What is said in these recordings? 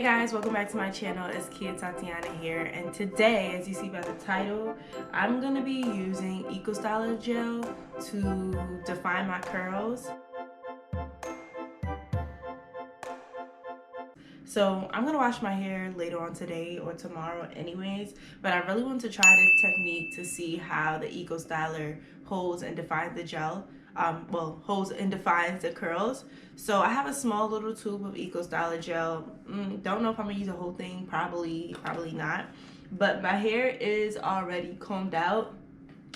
Guys, welcome back to my channel. It's Tatyana here, and today, as you see by the title, I'm gonna be using Eco Styler gel to define my curls. So I'm gonna wash my hair later on today or tomorrow anyways, but I really want to try this technique to see how the Eco Styler holds and defines the gel. Holds and defines the curls. So I have a small little tube of Eco Styler gel. Don't know if I'm gonna use the whole thing. Probably not. But my hair is already combed out.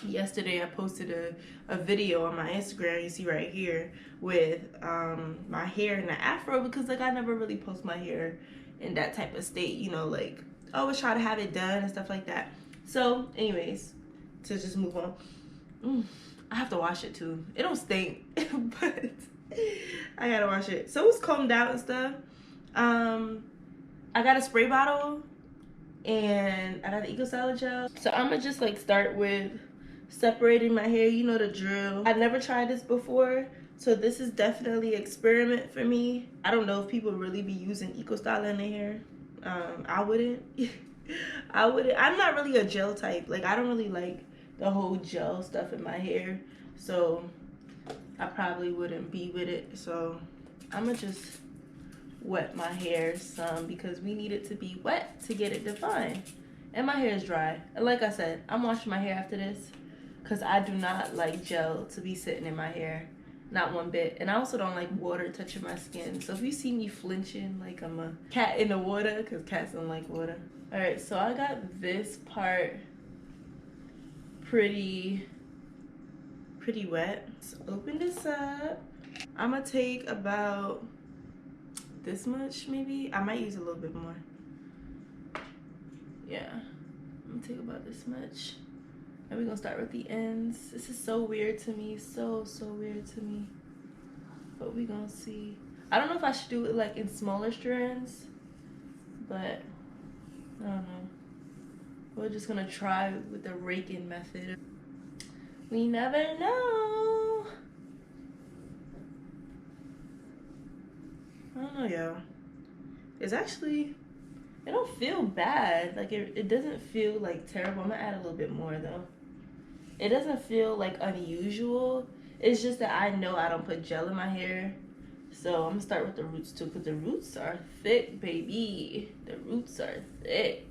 Yesterday I posted a video on my Instagram, you see right here, with my hair in the afro, because like I never really post my hair in that type of state, you know, like I always try to have it done and stuff like that. So anyways, to just move on, I have to wash it too. It don't stink, but I gotta wash it. So it's combed out and stuff. I got a spray bottle and I got the Eco Styler gel. So I'm gonna just like start with separating my hair. You know the drill. I never tried this before, so this is definitely an experiment for me. I don't know if people really be using Eco Styler in their hair. I wouldn't. I'm not really a gel type. Like I don't really like the whole gel stuff in my hair, so I probably wouldn't be with it. So I'm gonna just wet my hair some because we need it to be wet to get it defined. And my hair is dry. And like I said, I'm washing my hair after this because I do not like gel to be sitting in my hair, not one bit. And I also don't like water touching my skin. So if you see me flinching like I'm a cat in the water, because cats don't like water. All right, so I got this part pretty wet. Let's open this up. I'm gonna take about this much, maybe. I might use a little bit more. Yeah, I'm gonna take about this much. And we're gonna start with the ends. This is so weird to me, so weird to me. But we're gonna see. I don't know if I should do it like in smaller strands, but I don't know. We're just gonna try with the raking method. We never know. I don't know, y'all. It's actually, it don't feel bad. Like it doesn't feel like terrible. I'm gonna add a little bit more though. It doesn't feel like unusual. It's just that I know I don't put gel in my hair. So I'm gonna start with the roots too, because the roots are thick, baby. The roots are thick.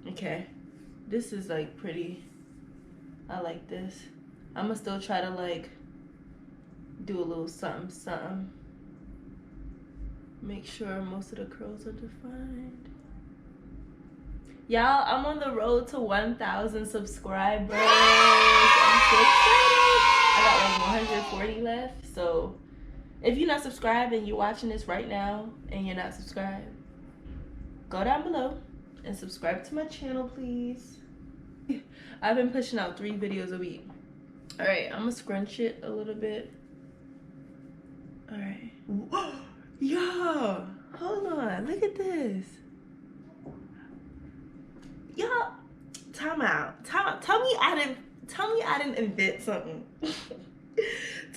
Okay. This is like pretty, I like this. I'm gonna still try to like do a little something. Make sure most of the curls are defined. Y'all, I'm on the road to 1,000 subscribers. I'm so excited. I got like 140 left. So if you're not subscribed and you're watching this right now and you're not subscribed, go down below and subscribe to my channel, please. I've been pushing out 3 videos a week. All right, I'm gonna scrunch it a little bit. All right. Y'all, hold on, look at this. Y'all, time out. Tell me I didn't invent something.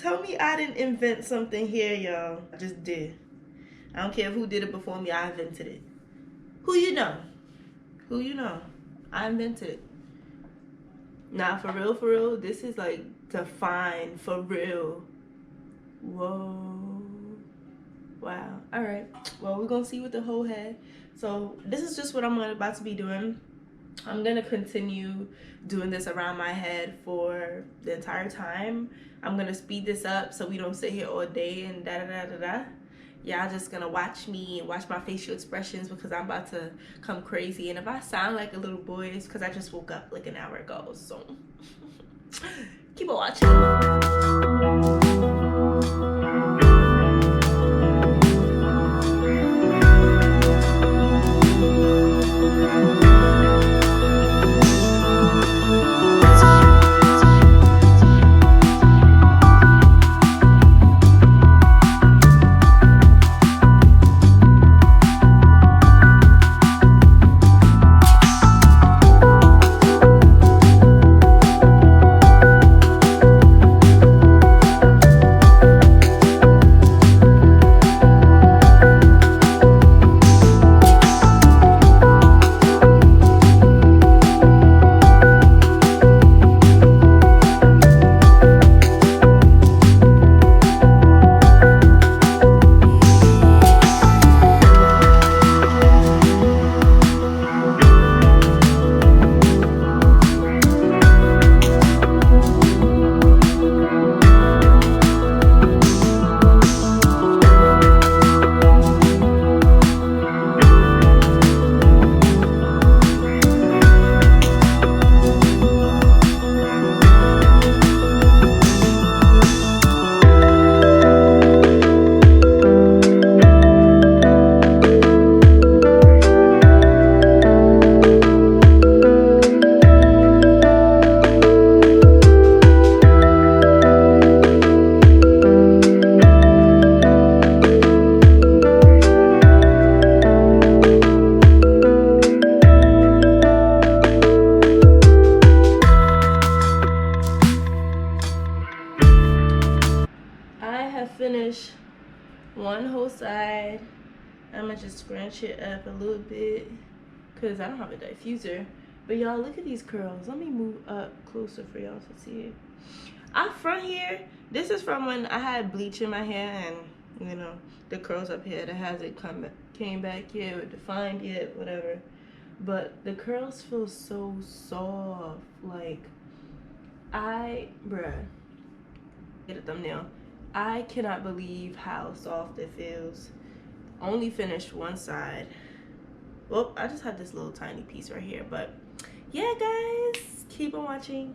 Tell me I didn't invent something here, y'all. I just did. I don't care who did it before me, I invented it. Who you know? Who you know? I invented it. Nah, for real, this is like defined for real. Whoa. Wow. All right. Well, we're gonna see with the whole head. So this is just what I'm about to be doing. I'm gonna continue doing this around my head for the entire time. I'm gonna speed this up so we don't sit here all day and da. Y'all just gonna watch me and watch my facial expressions because I'm about to come crazy. And if I sound like a little boy, it's because I just woke up like an hour ago. So keep on watching. one whole side. I'm gonna just scrunch it up a little bit because I don't have a diffuser. But y'all, look at these curls. Let me move up closer for y'all to see it. Up front here, this is from when I had bleach in my hair, and you know, the curls up here that hasn't came back yet or defined yet, whatever. But the curls feel so soft. Like, bruh, get a thumbnail. I cannot believe how soft it feels. Only finished one side. Well, I just have this little tiny piece right here, but yeah, guys, keep on watching.